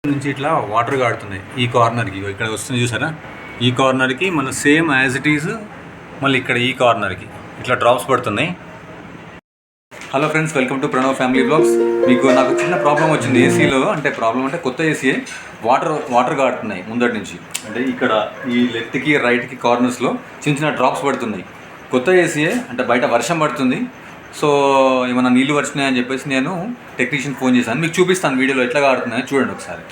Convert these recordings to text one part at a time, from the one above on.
నుంచి ఇట్లా వాటర్ కాడుతున్నాయి ఈ కార్నర్కి, ఇక్కడ వస్తుంది చూసారా, ఈ కార్నర్కి మన సేమ్ యాజ్ ఇట్ ఈజ్. మళ్ళీ ఇక్కడ ఈ కార్నర్కి ఇట్లా డ్రాప్స్ పడుతున్నాయి. Hello friends, welcome to Pranav family blogs. నాకు చిన్న ప్రాబ్లం వచ్చింది ఏసీలో. ప్రాబ్లం అంటే కొత్త ఏసీ వాటర్ కాడుతున్నాయి ముందటి నుంచి. అంటే ఇక్కడ ఈ లెఫ్ట్కి రైట్కి కార్నర్స్లో చిన్న చిన్న డ్రాప్స్ పడుతున్నాయి. కొత్త ఏసీయే, అంటే బయట వర్షం పడుతుంది. సో ఏమన్నా నీళ్ళు వచ్చినాయని చెప్పేసి నేను టెక్నీషియన్ ఫోన్ చేశాను. మీకు చూపిస్తాను వీడియోలో ఎట్లా కాడుతున్నాయో చూడండి ఒకసారి.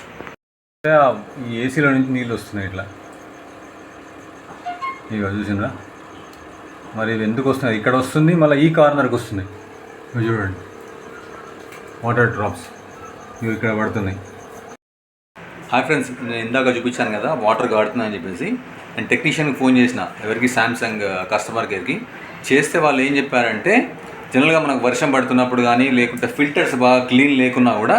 ఈ ఏసీలో నుంచి నీళ్ళు వస్తున్నాయి ఇట్లా, ఇక చూసిందా. మరి ఇవి ఎందుకు వస్తున్నాయి? ఇక్కడ వస్తుంది, మళ్ళీ ఈ కార్నర్కి వస్తుంది. ఇవి చూడండి, వాటర్ డ్రాప్స్ ఇవి ఇక్కడ పడుతున్నాయి. హాయ్ ఫ్రెండ్స్, నేను ఇందాక చూపించాను కదా వాటర్ కాడుతున్నాయని చెప్పేసి. నేను టెక్నీషియన్కి ఫోన్ చేసిన, ఎవరికి, శాంసంగ్ కస్టమర్ కేర్కి చేస్తే వాళ్ళు ఏం చెప్పారంటే, జనరల్గా మనకు వర్షం పడుతున్నప్పుడు కానీ లేకుంటే ఫిల్టర్స్ బాగా క్లీన్ లేకున్నా కూడా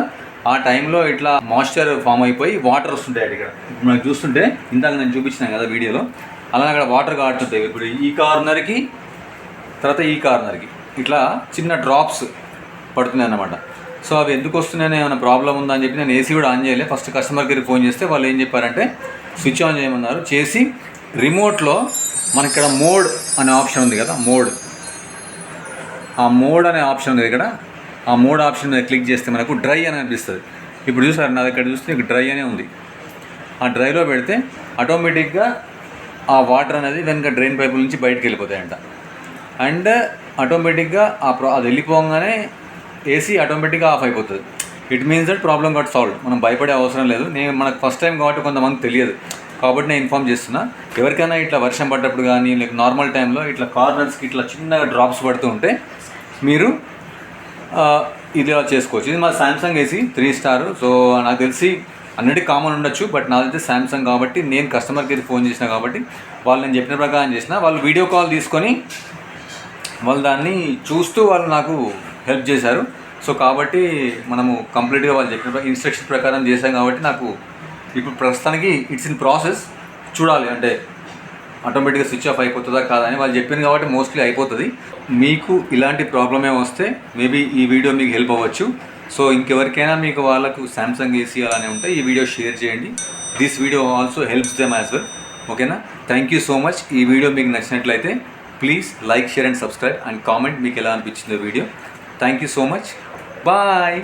ఆ టైంలో ఇట్లా మాయిశ్చర్ ఫామ్ అయిపోయి వాటర్ వస్తుంటాయి. ఇక్కడ మనకు చూస్తుంటే ఇందాక నేను చూపించినాను కదా వీడియోలో, అలా అక్కడ వాటర్ కాడుతుంటాయి. ఇప్పుడు ఈ కార్నర్కి తర్వాత ఈ కార్నర్కి ఇట్లా చిన్న డ్రాప్స్ పడుతున్నాయి అన్నమాట. సో అవి ఎందుకు వస్తున్నాయని ఏమైనా ప్రాబ్లం ఉందా అని చెప్పి నేను ఏసీ కూడా ఆన్ చేయలే. ఫస్ట్ కస్టమర్ కేర్కి ఫోన్ చేస్తే వాళ్ళు ఏం చెప్పారంటే స్విచ్ ఆన్ చేయమన్నారు. చేసి రిమోట్లో మనకి ఇక్కడ మోడ్ అనే ఆప్షన్ ఉంది కదా, ఆ మోడ్ అనే ఆప్షన్ ఉంది ఇక్కడ. ఆ మోడ్ ఆప్షన్ మీద క్లిక్ చేస్తే మనకు డ్రై అని అనిపిస్తుంది. ఇప్పుడు చూసారు, నా దగ్గర చూస్తే ఇక్కడ డ్రై అనే ఉంది. ఆ డ్రైలో పెడితే ఆటోమేటిక్గా ఆ వాటర్ అనేది వెనక డ్రైన్ పైపుల నుంచి బయటకు వెళ్ళిపోతాయంట. అండ్ ఆటోమేటిక్గా అది వెళ్ళిపోగానే ఏసీ ఆటోమేటిక్గా ఆఫ్ అయిపోతుంది. It means that problem got solve. మనం భయపడే అవసరం లేదు. మనకు ఫస్ట్ టైం కాబట్టి కొంతమంది తెలియదు, కాబట్టి నేను ఇన్ఫామ్ చేస్తున్నా. ఎవరికైనా ఇట్లా వర్షం పడ్డప్పుడు కానీ లేక నార్మల్ టైంలో ఇట్లా కార్నర్స్కి ఇట్లా చిన్నగా డ్రాప్స్ పడుతూ ఉంటే మీరు ఇది చేసుకోవచ్చు. ఇది మా శాంసంగ్ ఏసీ 3 స్టార్. సో నాకు తెలిసి అన్నిటికీ కామన్ ఉండొచ్చు, బట్ నాదైతే శాంసంగ్ కాబట్టి నేను కస్టమర్ కేర్కి ఫోన్ చేసిన కాబట్టి వాళ్ళు నేను చెప్పిన ప్రకారం చేసిన. వాళ్ళు వీడియో కాల్ తీసుకొని వాళ్ళు దాన్ని చూస్తూ వాళ్ళు నాకు హెల్ప్ చేశారు. సో కాబట్టి మనము కంప్లీట్గా వాళ్ళు చెప్పిన ఇన్స్ట్రక్షన్ ప్రకారం చేశాం కాబట్టి నాకు ఇప్పుడు ప్రస్తుతానికి ఇట్స్ ఇన్ ప్రాసెస్. చూడాలి అంటే ఆటోమేటిక్గా స్విచ్ ఆఫ్ అయిపోతుందా కాదని వాళ్ళు చెప్పింది కాబట్టి మోస్ట్లీ అయిపోతుంది. మీకు ఇలాంటి ప్రాబ్లమే వస్తే మేబీ ఈ వీడియో మీకు హెల్ప్ అవ్వచ్చు. సో ఇంకెవరికైనా మీకు వాళ్ళకు శాంసంగ్ ఏసీ అలానే ఉంటే ఈ వీడియో షేర్ చేయండి. This video also helps them as well. ఓకేనా? Thank you so much. ఈ వీడియో మీకు నచ్చినట్లయితే please like, share and subscribe and comment మీకు ఎలా అనిపించిందో video. Thank you so much. Bye.